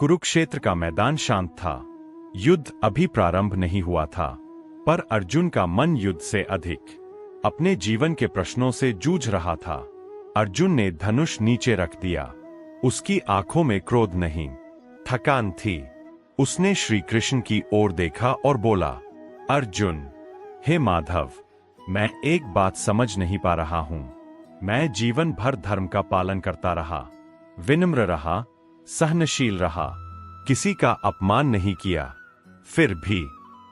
कुरुक्षेत्र का मैदान शांत था। युद्ध अभी प्रारंभ नहीं हुआ था, पर अर्जुन का मन युद्ध से अधिक अपने जीवन के प्रश्नों से जूझ रहा था। अर्जुन ने धनुष नीचे रख दिया। उसकी आंखों में क्रोध नहीं, थकान थी। उसने श्री कृष्ण की ओर देखा और बोला, अर्जुन, हे माधव, मैं एक बात समझ नहीं पा रहा हूं। मैं जीवन भर धर्म का पालन करता रहा, विनम्र रहा, सहनशील रहा, किसी का अपमान नहीं किया। फिर भी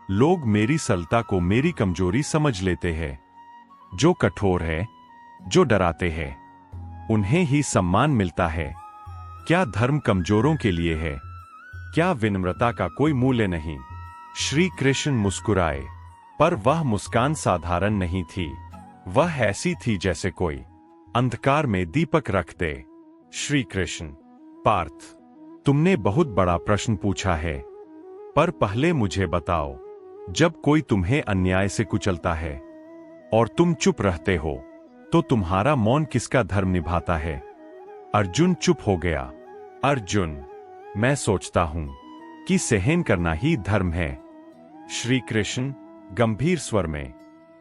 लोग मेरी सरलता को मेरी कमजोरी समझ लेते हैं। जो कठोर है, जो डराते हैं, उन्हें ही सम्मान मिलता है। क्या धर्म कमजोरों के लिए है? क्या विनम्रता का कोई मूल्य नहीं? श्री कृष्ण मुस्कुराए, पर वह मुस्कान साधारण नहीं थी। वह ऐसी थी जैसे कोई अंधकार में दीपक रख दे। श्री कृष्ण, पार्थ, तुमने बहुत बड़ा प्रश्न पूछा है, पर पहले मुझे बताओ, जब कोई तुम्हें अन्याय से कुचलता है और तुम चुप रहते हो, तो तुम्हारा मौन किसका धर्म निभाता है? अर्जुन चुप हो गया। अर्जुन, मैं सोचता हूं कि सहन करना ही धर्म है। श्री कृष्ण गंभीर स्वर में,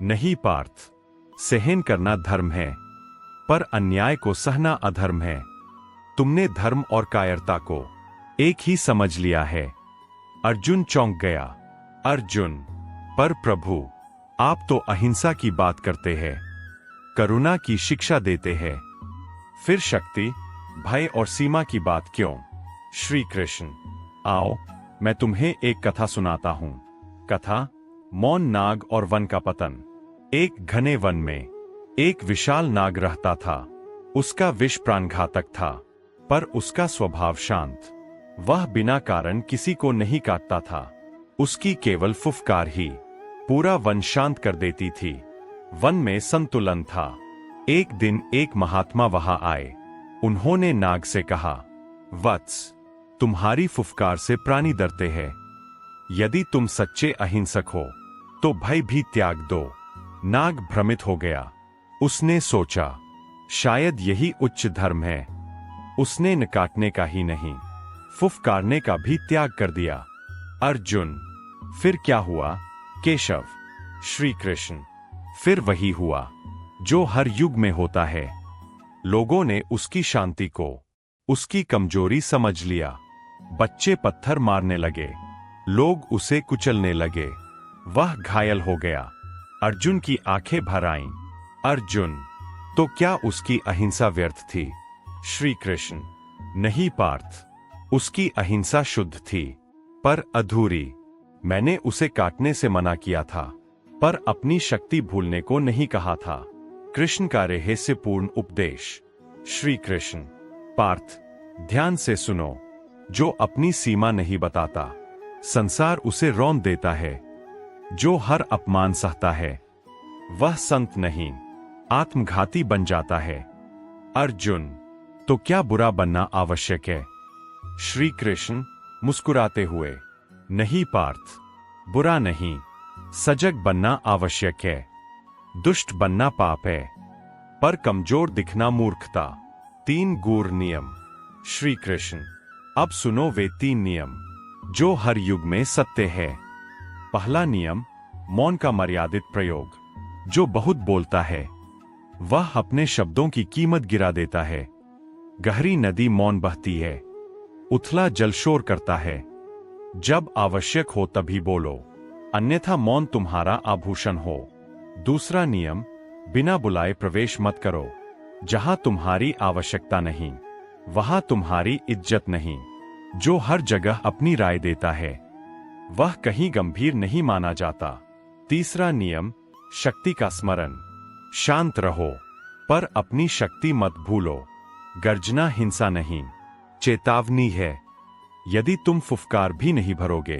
नहीं पार्थ, सहन करना धर्म है, पर अन्याय को सहना अधर्म है। तुमने धर्म और कायरता को एक ही समझ लिया है। अर्जुन चौंक गया। अर्जुन, पर प्रभु, आप तो अहिंसा की बात करते हैं, करुणा की शिक्षा देते हैं, फिर शक्ति, भय और सीमा की बात क्यों? श्री कृष्ण, आओ, मैं तुम्हें एक कथा सुनाता हूं। कथा, मौन नाग और वन का पतन। एक घने वन में एक विशाल नाग रहता था। उसका विष प्राणघातक था, पर उसका स्वभाव शांत। वह बिना कारण किसी को नहीं काटता था। उसकी केवल फुफकार ही पूरा वन शांत कर देती थी। वन में संतुलन था। एक दिन एक महात्मा वहां आए। उन्होंने नाग से कहा, वत्स, तुम्हारी फुफकार से प्राणी डरते हैं। यदि तुम सच्चे अहिंसक हो, तो भय भी त्याग दो। नाग भ्रमित हो गया। उसने सोचा, शायद यही उच्च धर्म है। उसने न काटने का ही नहीं, फुफकारने का भी त्याग कर दिया। अर्जुन, फिर क्या हुआ? केशव, श्री कृष्ण, फिर वही हुआ जो हर युग में होता है। लोगों ने उसकी शांति को उसकी कमजोरी समझ लिया। बच्चे पत्थर मारने लगे, लोग उसे कुचलने लगे। वह घायल हो गया। अर्जुन की आंखें भर आईं। अर्जुन, तो क्या उसकी अहिंसा व्यर्थ थी? श्री कृष्ण, नहीं पार्थ, उसकी अहिंसा शुद्ध थी, पर अधूरी। मैंने उसे काटने से मना किया था, पर अपनी शक्ति भूलने को नहीं कहा था। कृष्ण का रहस्यपूर्ण उपदेश। श्री कृष्ण, पार्थ, ध्यान से सुनो। जो अपनी सीमा नहीं बताता, संसार उसे रौंद देता है। जो हर अपमान सहता है, वह संत नहीं, आत्मघाती बन जाता है। अर्जुन, तो क्या बुरा बनना आवश्यक है? श्री कृष्ण मुस्कुराते हुए, नहीं पार्थ, बुरा नहीं, सजग बनना आवश्यक है। दुष्ट बनना पाप है, पर कमजोर दिखना मूर्खता। 3 गूढ़ नियम। श्री कृष्ण, अब सुनो वे 3 नियम जो हर युग में सत्य है। पहला नियम, मौन का मर्यादित प्रयोग। जो बहुत बोलता है, वह अपने शब्दों की कीमत गिरा देता है। गहरी नदी मौन बहती है, उथला जल शोर करता है। जब आवश्यक हो तभी बोलो, अन्यथा मौन तुम्हारा आभूषण हो। दूसरा नियम, बिना बुलाए प्रवेश मत करो। जहां तुम्हारी आवश्यकता नहीं, वहां तुम्हारी इज्जत नहीं। जो हर जगह अपनी राय देता है, वह कहीं गंभीर नहीं माना जाता। तीसरा नियम, शक्ति का स्मरण। शांत रहो, पर अपनी शक्ति मत भूलो। गर्जना हिंसा नहीं, चेतावनी है। यदि तुम फुफकार भी नहीं भरोगे,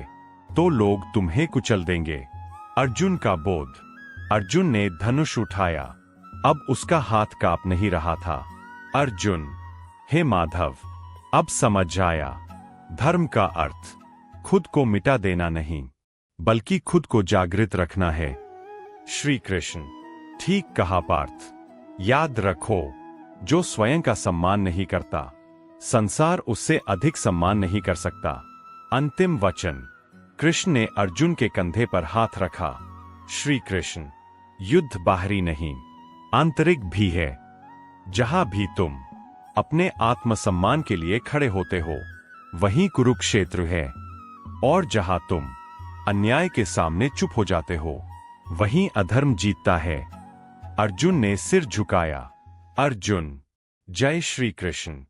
तो लोग तुम्हें कुचल देंगे। अर्जुन का बोध। अर्जुन ने धनुष उठाया। अब उसका हाथ कांप नहीं रहा था। अर्जुन, हे माधव, अब समझ आया। धर्म का अर्थ खुद को मिटा देना नहीं, बल्कि खुद को जागृत रखना है। श्री कृष्ण, ठीक कहा पार्थ। याद रखो, जो स्वयं का सम्मान नहीं करता, संसार उससे अधिक सम्मान नहीं कर सकता। अंतिम वचन। कृष्ण ने अर्जुन के कंधे पर हाथ रखा। श्री कृष्ण, युद्ध बाहरी नहीं, आंतरिक भी है। जहां भी तुम अपने आत्मसम्मान के लिए खड़े होते हो, वहीं कुरुक्षेत्र है। और जहां तुम अन्याय के सामने चुप हो जाते हो, वहीं अधर्म जीतता है। अर्जुन ने सिर झुकाया। अर्जुन, जय श्री कृष्ण।